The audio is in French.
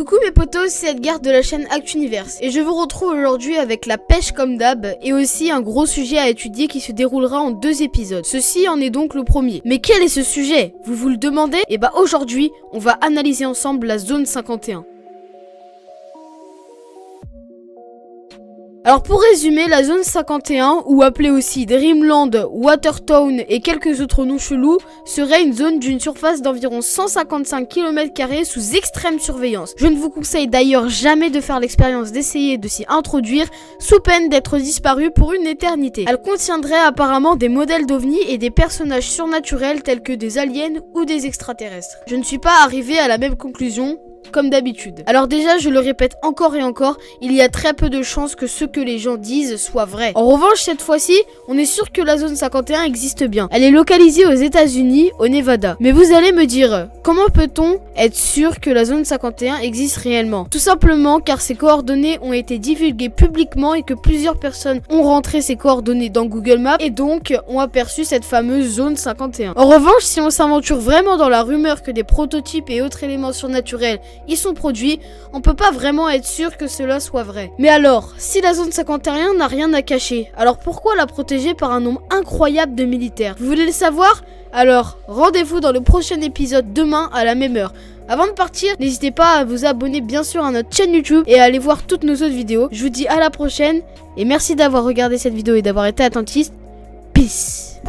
Coucou mes potos, c'est Edgar de la chaîne Actuniverse et je vous retrouve aujourd'hui avec la pêche comme d'hab et aussi un gros sujet à étudier qui se déroulera en 2 épisodes. Ceci en est donc le premier. Mais quel est ce sujet? Vous le demandez? Et bah aujourd'hui, on va analyser ensemble la zone 51. Alors pour résumer, la zone 51, ou appelée aussi Dreamland, Watertown et quelques autres noms chelous, serait une zone d'une surface d'environ 155 km² sous extrême surveillance. Je ne vous conseille d'ailleurs jamais de faire l'expérience d'essayer de s'y introduire, sous peine d'être disparu pour une éternité. Elle contiendrait apparemment des modèles d'ovnis et des personnages surnaturels tels que des aliens ou des extraterrestres. Je ne suis pas arrivé à la même conclusion, comme d'habitude. Alors déjà, je le répète encore et encore, il y a très peu de chances que ce que les gens disent soit vrai. En revanche, cette fois-ci, on est sûr que la zone 51 existe bien. Elle est localisée aux États-Unis, au Nevada. Mais vous allez me dire, comment peut-on être sûr que la zone 51 existe réellement? Tout simplement car ses coordonnées ont été divulguées publiquement et que plusieurs personnes ont rentré ces coordonnées dans Google Maps et donc ont aperçu cette fameuse zone 51. En revanche, si on s'aventure vraiment dans la rumeur que des prototypes et autres éléments surnaturels y sont produits, on peut pas vraiment être sûr que cela soit vrai. Mais alors, si la zone 51 n'a rien à cacher, alors pourquoi la protéger par un nombre incroyable de militaires? Vous voulez le savoir? Alors, rendez-vous dans le prochain épisode demain à la même heure. Avant de partir, n'hésitez pas à vous abonner bien sûr à notre chaîne YouTube et à aller voir toutes nos autres vidéos. Je vous dis à la prochaine et merci d'avoir regardé cette vidéo et d'avoir été attentif. Peace.